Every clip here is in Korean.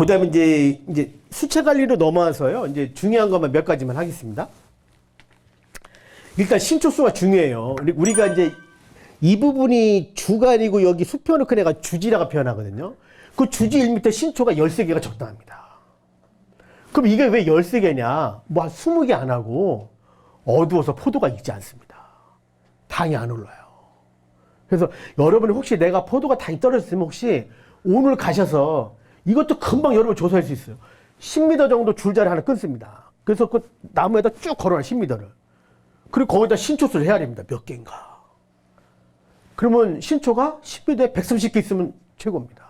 그다음에 이제 수채 관리로 넘어와서요. 이제 중요한 것만 몇 가지만 하겠습니다. 일단 신초수가 중요해요. 우리가 이제 이 부분이 주간이고 여기 수표놓고 내가 주지라가 표현하거든요. 그 주지 1m 신초가 13개가 적당합니다. 그럼 이게 왜 13개냐? 뭐 한 20개 안 하고 어두워서 포도가 익지 않습니다. 당이 안 올라요. 그래서 여러분이 혹시 내가 포도가 당이 떨어졌으면 혹시 오늘 가셔서 이것도 금방 여러분 조사할 수 있어요. 10m 정도 줄자를 하나 끊습니다. 그래서 그 나무에다 쭉 걸어놔 10m를. 그리고 거기다 신초수를 해야 됩니다. 몇 개인가. 그러면 신초가 10m에 130개 있으면 최고입니다.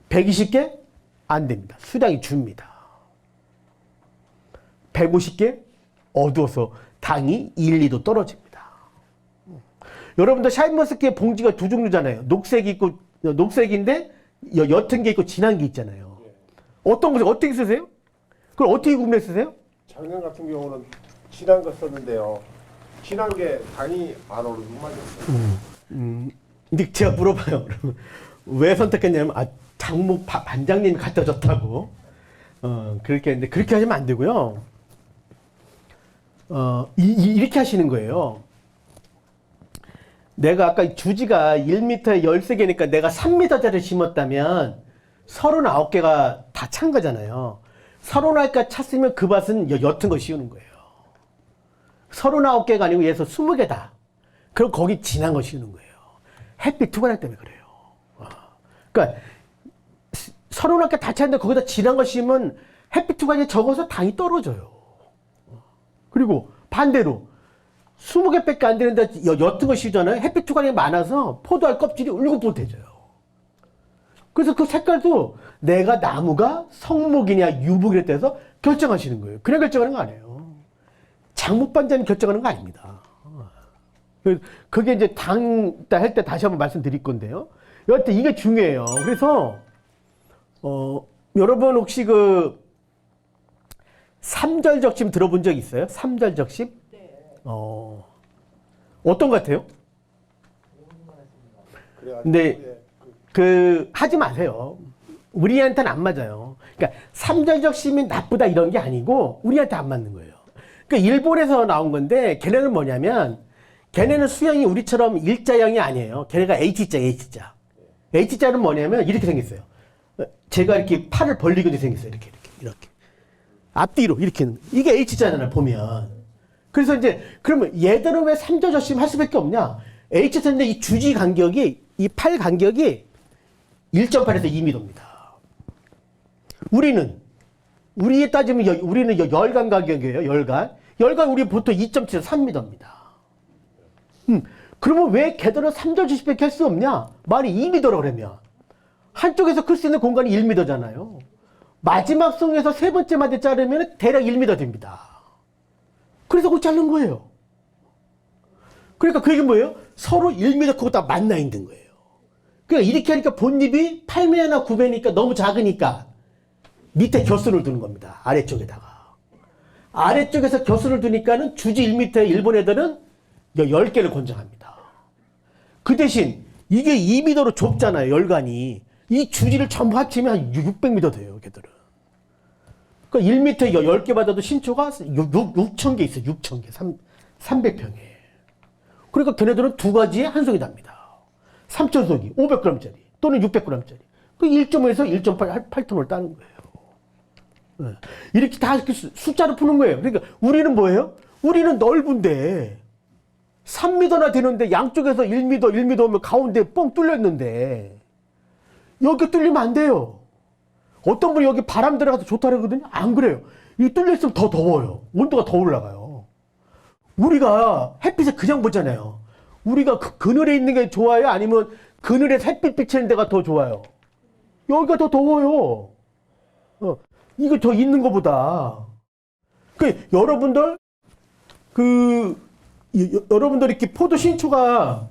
120개? 안 됩니다. 수량이 줍니다. 150개? 어두워서 당이 1, 2도 떨어집니다. 여러분들 샤인머스켓 봉지가 두 종류잖아요. 녹색이 있고, 녹색인데 옅은 게 있고 진한 게 있잖아요. 어떤 거 어떻게 쓰세요? 그걸 어떻게 구분해 쓰세요? 작년 같은 경우는 진한 거 썼는데요. 진한 게 당이 안 오르고 맞았어요. 근데 제가 물어봐요. 그러면 왜 선택했냐면 장모 반장님이 갖다 줬다고. 그렇게 했는데 그렇게 하시면 안 되고요. 이렇게 하시는 거예요. 내가 아까 주지가 1m에 13개니까 내가 3m짜리 심었다면 39개가 다 찬 거잖아요. 39개가 찼으면 그 밭은 옅은 거 씌우는 거예요. 39개가 아니고 얘에서 20개다. 그럼 거기 진한 거 씌우는 거예요. 햇빛 투과량 때문에 그래요. 그러니까 39개 다 찼는데 거기다 진한 거 씌우면 햇빛 투과량이 적어서 당이 떨어져요. 그리고 반대로 20개밖에 안 되는데 옅은 거 씌우잖아요. 햇빛 투과량이 많아서 포도알 껍질이 울긋불긋해져요. 그래서 그 색깔도 내가 나무가 성목이냐 유목이냐 따라서 결정하시는 거예요. 그냥 결정하는 거 아니에요. 장목반장이 결정하는 거 아닙니다. 그게 이제 당다 할 때 다시 한번 말씀드릴 건데요. 여하튼 이게 중요해요. 그래서 여러분 혹시 그 삼절적심 들어본 적 있어요? 삼절적심? 네. 어떤 것 같아요? 근데 하지 마세요. 우리한테는 안 맞아요. 그러니까 삼절적심이 나쁘다 이런 게 아니고 우리한테 안 맞는 거예요. 그러니까 일본에서 나온 건데 걔네는 뭐냐면 걔네는 수형이 우리처럼 일자형이 아니에요. 걔네가 H자, H자. H자는 뭐냐면 이렇게 생겼어요. 제가 이렇게 팔을 벌리고 생겼어요. 이렇게. 앞뒤로 이렇게. 이게 H자잖아요, 보면. 그래서 이제 그러면 얘들은 왜 삼절적심 할 수밖에 없냐? H자인데 이 주지 간격이 이 팔 간격이 1.8에서 2m입니다. 우리에 따지면 우리는 열간 가격이에요. 열간 우리 보통 2.7에서 3m입니다. 그러면 왜 걔들은 3절주식밖에 할 수 없냐? 말이 2m라고 그러면 한쪽에서 클 수 있는 공간이 1m잖아요. 마지막 송에서 세 번째 마디 자르면 대략 1m 됩니다. 그래서 그걸 자른 거예요. 그러니까 그 얘기는 뭐예요? 서로 1m 크고 다 만나 있는 거예요. 그러니까 이렇게 하니까 본잎이 8매나 9매니까 너무 작으니까 밑에 겨순을 두는 겁니다. 아래쪽에다가. 아래쪽에서 겨순을 두니까는 주지 1m에 일본 애들은 10개를 권장합니다. 그 대신 이게 2m로 좁잖아요. 열간이. 이 주지를 전부 합치면 한 600m 돼요. 걔들은. 그러니까 1m에 10개 받아도 신초가 6,000개 있어요. 6,000개. 300평에. 그러니까 걔네들은 두 가지에 한 송이 답니다. 3,000송이 500g짜리 또는 600g짜리. 그 1.5에서 1.8톤을 따는 거예요. 이렇게 다 이렇게 숫자로 푸는 거예요. 그러니까 우리는 뭐예요? 우리는 넓은데 3m나 되는데 양쪽에서 1m 오면 가운데 뻥 뚫렸는데 여기 뚫리면 안 돼요. 어떤 분이 여기 바람 들어가서 좋다 그러거든요. 안 그래요. 이 뚫렸으면 더 더워요. 온도가 더 올라가요. 우리가 햇빛을 그냥 보잖아요. 우리가 그늘에 있는 게 좋아요? 아니면 그늘에 햇빛 비치는 데가 더 좋아요? 여기가 더 더워요. 이거 더 있는 것보다. 여러분들 여러분들 이렇게 포도 신초가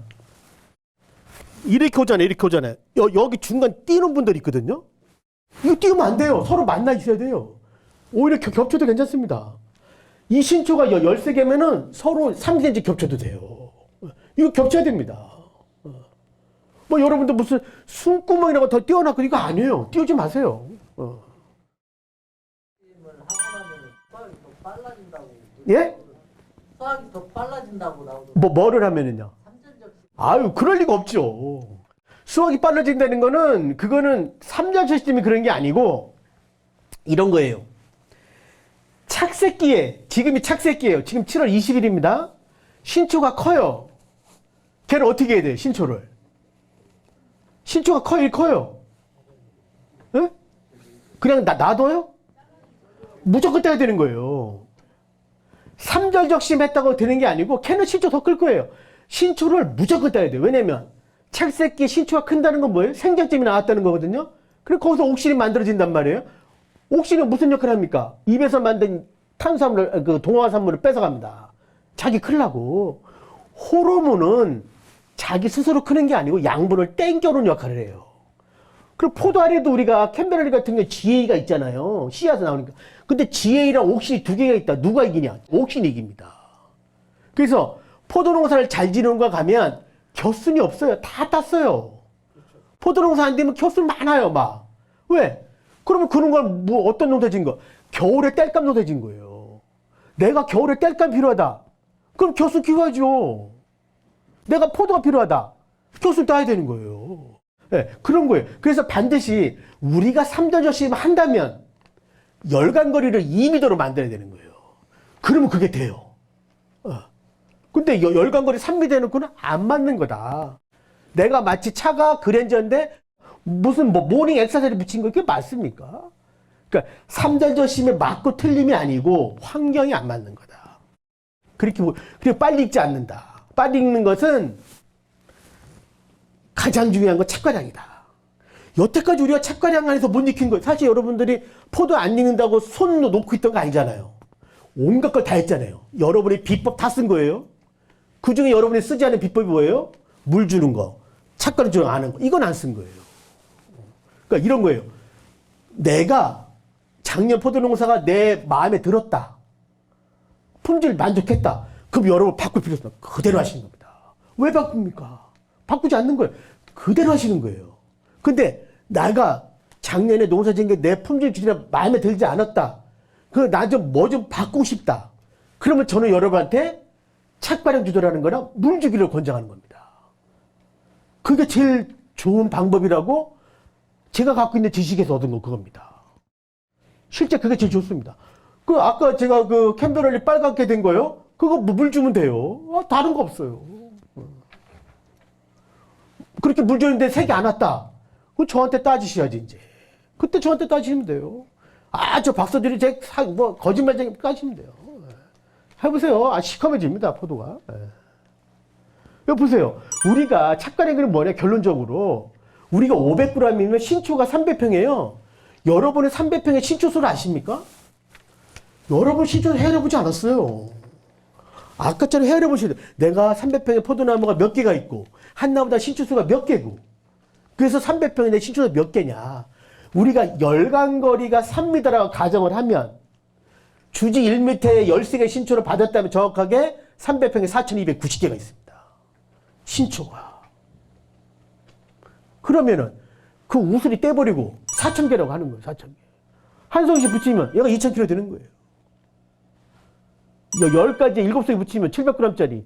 이렇게 오잖아요. 여기 중간 띄는 분들 있거든요. 이거 띄우면 안 돼요. 서로 만나 있어야 돼요. 오히려 겹쳐도 괜찮습니다. 이 신초가 13개면은 서로 3cm 겹쳐도 돼요. 이거 겹쳐야 됩니다. 뭐 여러분들 무슨 숨구멍이라고 더 띄워놨고 이거 아니에요. 띄우지 마세요. 빨라진다고. 예? 수학이 더 빨라진다고 나오더라고요. 뭐를 하면은요? 삼전적 아유, 그럴 리가 없죠. 수학이 빨라진다는 거는, 그거는 3절 시스템이 그런 게 아니고, 이런 거예요. 착새끼에, 지금이 착새끼예요. 지금 7월 20일입니다. 신초가 커요. 걔는 어떻게 해야 돼요, 신초를? 신초가 커요? 예? 그냥 놔둬요? 무조건 떼야 되는 거예요. 3절 적심했다고 되는 게 아니고, 걔는 신초 더 클 거예요. 신초를 무조건 따야 돼요. 왜냐면 착새끼 신초가 큰다는 건 뭐예요? 생장점이 나왔다는 거거든요. 그리고 거기서 옥신이 만들어진단 말이에요. 옥신은 무슨 역할을 합니까? 입에서 만든 탄수화물을, 그 동화산물을 뺏어갑니다. 자기 크려고. 호르몬은 자기 스스로 크는 게 아니고 양분을 땡겨오는 역할을 해요. 그리고 포도알에도 우리가 캠베럴 같은 경우에 GA가 있잖아요. 씨앗에서 나오니까. 근데 GA랑 옥신이 두 개가 있다. 누가 이기냐? 옥신이 이깁니다. 그래서 포도농사를 잘 지는 거 가면 겨순이 없어요. 다 땄어요. 포도농사 안 되면 겨순 많아요, 막. 왜? 그러면 그런 걸 뭐 어떤 농사 진 거? 겨울에 땔감 농사 진 거예요. 내가 겨울에 땔감 필요하다. 그럼 겨순 키워야죠. 내가 포도가 필요하다. 겨순 따야 되는 거예요. 네, 그런 거예요. 그래서 반드시 우리가 3전 적심 한다면 열간거리를 2m로 만들어야 되는 거예요. 그러면 그게 돼요. 근데 열간거리 3m 해놓고는 안 맞는 거다. 내가 마치 차가 그랜저인데 무슨 뭐 모닝 엑사셀을 붙인 거 그게 맞습니까? 그러니까 3전 적심에 맞고 틀림이 아니고 환경이 안 맞는 거다. 그렇게 그리고 빨리 익지 않는다. 빨리 익는 것은 가장 중요한 건 착과량이다. 여태까지 우리가 착과량 안에서 못 익힌 거 사실 여러분들이 포도 안 익는다고 손 놓고 있던 거 아니잖아요. 온갖 걸 다 했잖아요. 여러분이 비법 다 쓴 거예요. 그 중에 여러분이 쓰지 않은 비법이 뭐예요? 물 주는 거, 착과를 주는 아는 거. 이건 안 쓴 거예요. 그러니까 이런 거예요. 내가 작년 포도 농사가 내 마음에 들었다. 품질 만족했다. 그럼 여러분 바꿀 필요 없어. 그대로 하시는 겁니다. 왜 바꿉니까? 바꾸지 않는 거예요. 그대로 하시는 거예요. 근데 내가 작년에 농사 지은 게 내 품질 기준에 마음에 들지 않았다. 나 좀 뭐 좀 바꾸고 싶다. 그러면 저는 여러분한테 착과량 조절하는 거나 물 주기를 권장하는 겁니다. 그게 제일 좋은 방법이라고 제가 갖고 있는 지식에서 얻은 거 그겁니다. 실제 그게 제일 좋습니다. 아까 제가 그 캠베럴이 빨갛게 된 거요? 그거 물 주면 돼요. 다른 거 없어요. 그렇게 물 줬는데 색이 안 왔다. 그럼 저한테 따지셔야지, 이제. 그때 저한테 따지시면 돼요. 저 박사들이 거짓말쟁이 따지시면 돼요. 해보세요. 시커매집니다, 포도가. 여기 보세요. 우리가 착과량은 뭐냐, 결론적으로. 우리가 500g이면 신초가 300평이에요. 여러분의 300평의 신초수를 아십니까? 여러분 신초를 헤아려보지 않았어요. 아까처럼 헤아려보셔야 돼요. 내가 300평의 포도나무가 몇 개가 있고, 한 나무당 신초수가 몇 개고, 그래서 300평에 내 신초수가 몇 개냐. 우리가 열간거리가 3m라고 가정을 하면, 주지 1m에 13개 신초를 받았다면 정확하게 300평에 4,290개가 있습니다. 신초가. 그러면은 그 우슬이 떼버리고 4,000개라고 하는 거예요. 4,000개. 한 송이씩 붙이면 얘가 2,000kg 되는 거예요. 10가지 7송이 붙이면 700g짜리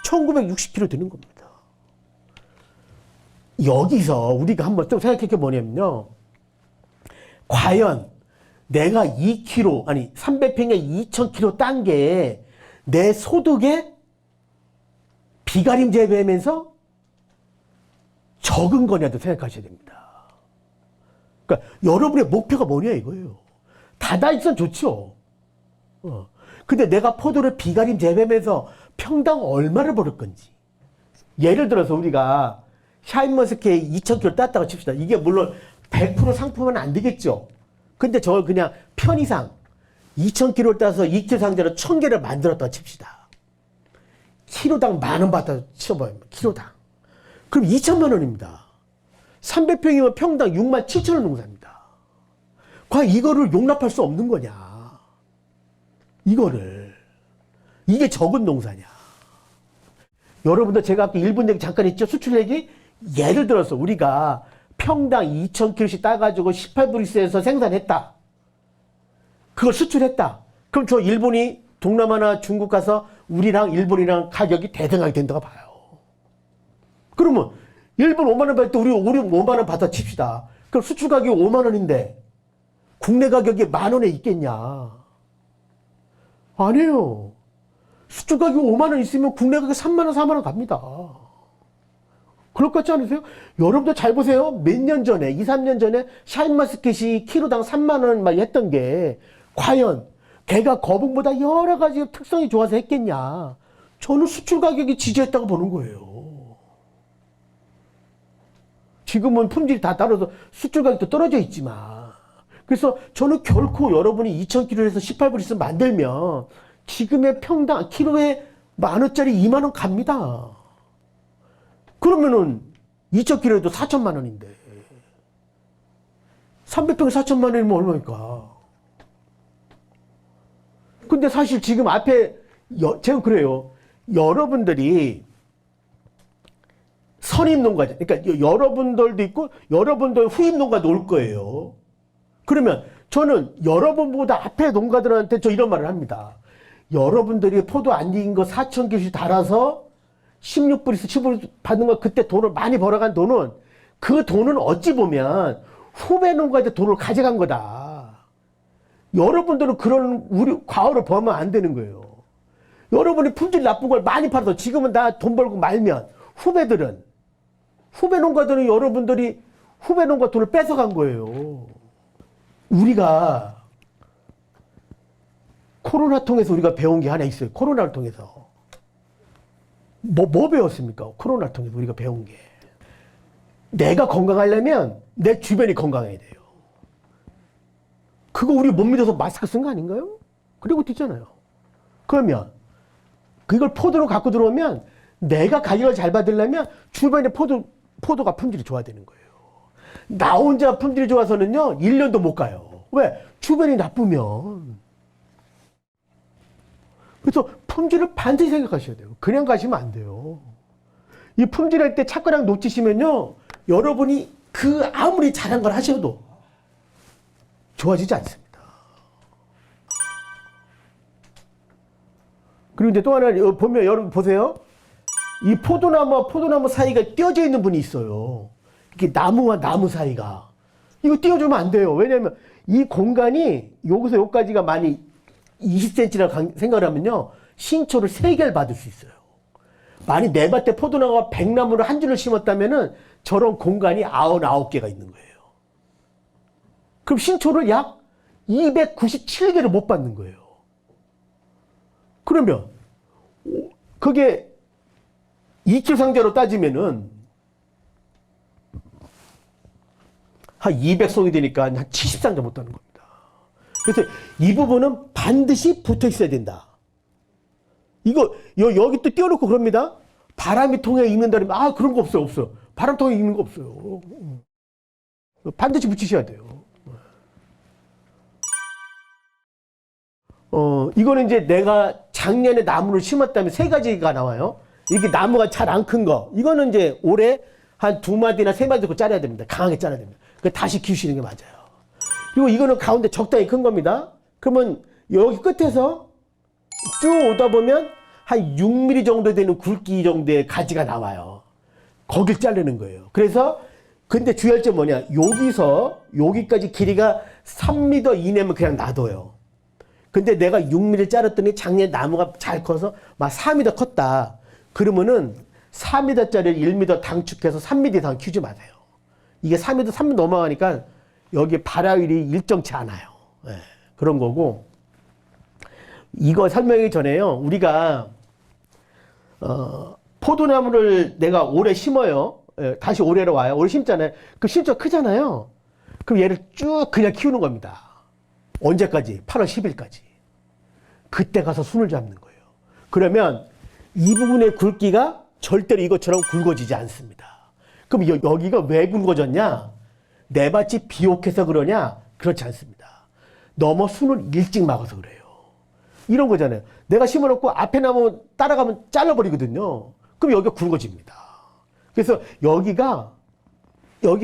1,960kg 되는 겁니다. 여기서 우리가 한번 좀 생각할 게 뭐냐면요. 과연 내가 2kg, 아니 300평에 2,000kg 딴 게 내 소득에 비가림 재배하면서 적은 거냐도 생각하셔야 됩니다. 그러니까 여러분의 목표가 뭐냐 이거예요. 다 있으면 좋죠. 근데 내가 포도를 비가림 재배하면서 평당 얼마를 벌을 건지. 예를 들어서 우리가 샤인머스켓 2,000kg 땄다고 칩시다. 이게 물론 100% 상품은 안 되겠죠. 근데 저걸 그냥 편의상 2,000kg 따서 2kg 상자로 1,000개를 만들었다고 칩시다. 키로당 10,000원 받아 치워봐요. 키로당. 그럼 2,000만 원입니다. 300평이면 평당 67,000원 농사입니다. 과연 이거를 용납할 수 없는 거냐. 이거를. 이게 적은 농사냐. 여러분들 제가 아까 1분 얘기 잠깐 했죠. 수출 얘기. 예를 들어서 우리가 평당 2,000kg씩 따가지고 18브리스에서 생산했다. 그걸 수출했다. 그럼 저 일본이 동남아나 중국 가서 우리랑 일본이랑 가격이 대등하게 된다고 봐요. 그러면 일본 5만 원 받을 때 우리 5만 원 받아 칩시다. 그럼 수출 가격이 5만 원인데 국내 가격이 만 원에 있겠냐? 아니에요. 수출 가격이 5만 원 있으면 국내 가격이 3만 원, 4만 원 갑니다. 그럴 것 같지 않으세요? 여러분도 잘 보세요. 몇 년 전에, 2, 3년 전에 샤인머스켓이 키로당 3만 원 막 했던 게 과연 걔가 거북보다 여러 가지 특성이 좋아서 했겠냐? 저는 수출 가격이 지지했다고 보는 거예요. 지금은 품질이 다 따라서 수출 가격도 떨어져 있지만. 그래서 저는 결코 여러분이 2,000kg에서 18불 있으면 만들면 지금의 평당, 키로에 만 원짜리 2만 원 갑니다. 그러면은 2,000kg에도 4천만 원인데. 300평에 4천만 원이면 얼마니까? 근데 사실 지금 앞에, 제가 그래요. 여러분들이 선임농가죠. 그러니까 여러분들도 있고 여러분들 후임농가도 올 거예요. 그러면 저는 여러분보다 앞에 농가들한테 저 이런 말을 합니다. 여러분들이 포도 안 익은 거 4,000개씩 달아서 16불에서 15불 받는 거 그때 돈을 많이 벌어간 돈은 그 돈은 어찌 보면 후배 농가한테 돈을 가져간 거다. 여러분들은 그런 우리 과오를 범하면 안 되는 거예요. 여러분이 품질 나쁜 걸 많이 팔아서 지금은 나 돈 벌고 말면 후배 농가들은 여러분들이 후배 농가 돈을 뺏어간 거예요. 우리가 코로나 통해서 우리가 배운 게 하나 있어요. 코로나를 통해서. 뭐 배웠습니까? 코로나를 통해서 우리가 배운 게. 내가 건강하려면 내 주변이 건강해야 돼요. 그거 우리 못 믿어서 마스크 쓴 거 아닌가요? 그리고 있잖아요. 그러면 그걸 포도로 갖고 들어오면 내가 가격을 잘 받으려면 주변에 포도가 품질이 좋아야 되는 거예요. 나 혼자 품질이 좋아서는요, 1년도 못 가요. 왜? 주변이 나쁘면. 그래서 품질을 반드시 생각하셔야 돼요. 그냥 가시면 안 돼요. 이 품질할 때 착각랑 놓치시면요, 여러분이 그 아무리 잘한 걸 하셔도 좋아지지 않습니다. 그리고 이제 또 하나 보면 여러분 보세요. 이 포도나무와 포도나무 사이가 띄어져 있는 분이 있어요. 이렇게 나무와 나무 사이가. 이거 띄워주면 안 돼요. 왜냐하면 이 공간이 여기서 여기까지가 많이 20cm라고 생각을 하면요. 신초를 3개를 받을 수 있어요. 만약 내 밭에 포도나무와 백나무를 한 줄을 심었다면은 저런 공간이 99개가 있는 거예요. 그럼 신초를 약 297개를 못 받는 거예요. 그러면 그게 이출상자로 따지면은 한 200송이 되니까 한 70상자 못 따는 겁니다. 그래서 이 부분은 반드시 붙어 있어야 된다. 이거 여기 또 띄워놓고 그럽니다. 바람이 통해 익는다면 그런 거 없어요. 바람 통해 익는 거 없어요. 반드시 붙이셔야 돼요. 이거는 이제 내가 작년에 나무를 심었다면 3가지가 나와요. 이렇게 나무가 잘 안 큰 거. 이거는 이제 올해 한 2마디나 3마디 정도 자라야 됩니다. 강하게 자라야 됩니다. 그 다시 키우시는 게 맞아요. 그리고 이거는 가운데 적당히 큰 겁니다. 그러면 여기 끝에서 쭉 오다 보면 한 6mm 정도 되는 굵기 정도의 가지가 나와요. 거길 자르는 거예요. 그래서 근데 주의할 점 뭐냐. 여기서 여기까지 길이가 3m 이내면 그냥 놔둬요. 근데 내가 6mm 자랐더니 작년에 나무가 잘 커서 막 4m 컸다. 그러면은 4m짜리를 1m 당축해서 3m 이상 키우지 마세요. 이게 3m 넘어가니까 여기 발화율이 일정치 않아요. 네, 그런 거고. 이거 설명하기 전에요. 우리가 포도나무를 내가 올해 심어요. 예, 다시 올해로 와요. 올해 심잖아요. 그 심자 크잖아요. 그럼 얘를 쭉 그냥 키우는 겁니다. 언제까지? 8월 10일까지. 그때 가서 순을 잡는 거예요. 그러면 이 부분의 굵기가 절대로 이것처럼 굵어지지 않습니다. 그럼 여기가 왜 굵어졌냐? 내 밭이 비옥해서 그러냐? 그렇지 않습니다. 너무 순을 일찍 막아서 그래요. 이런 거잖아요. 내가 심어놓고 앞에 나무 따라가면 잘라버리거든요. 그럼 여기가 굵어집니다. 그래서 여기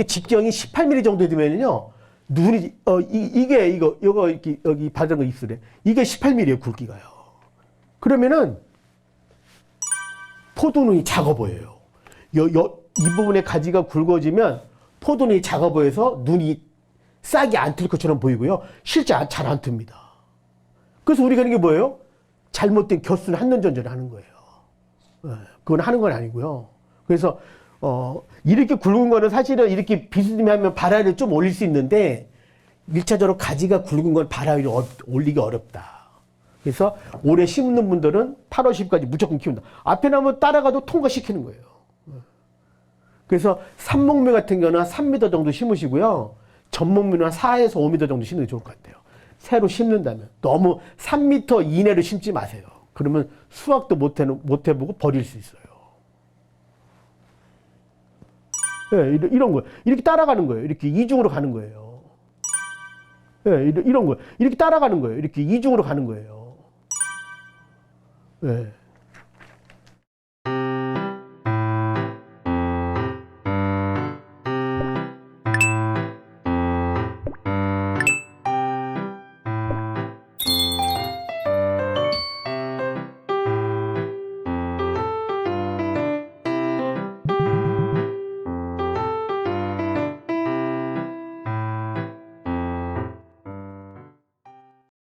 직경이 18mm 정도 되면요. 눈이 이게 이거 이렇게 여기 받은 거 입술에 이게 18mm예요 굵기가요. 그러면은 포도눈이 작아 보여요. 이 부분에 가지가 굵어지면 포도눈이 작아 보여서 눈이 싹이 안 틀 것처럼 보이고요. 실제 잘 안 틉니다. 그래서 우리가 하는 게 뭐예요? 잘못된 겨순 한눈 전제를 하는 거예요. 그건 하는 건 아니고요. 그래서 이렇게 굵은 거는 사실은 이렇게 비스듬히하면 발화를 좀 올릴 수 있는데 1차적으로 가지가 굵은 건 발화를 올리기 어렵다. 그래서 올해 심는 분들은 8월 10일까지 무조건 키운다. 앞에 나면 따라가도 통과시키는 거예요. 그래서 삼목묘 같은 경우는 3m 정도 심으시고요. 전목묘는 한 4에서 5m 정도 심는 게 좋을 것 같아요. 새로 심는다면. 너무 3m 이내로 심지 마세요. 그러면 수확도 못 해보고 버릴 수 있어요. 네, 이런 거. 이렇게 따라가는 거예요. 이렇게 이중으로 가는 거예요. 네, 이런 거. 이렇게 따라가는 거예요. 이렇게 이중으로 가는 거예요. 네.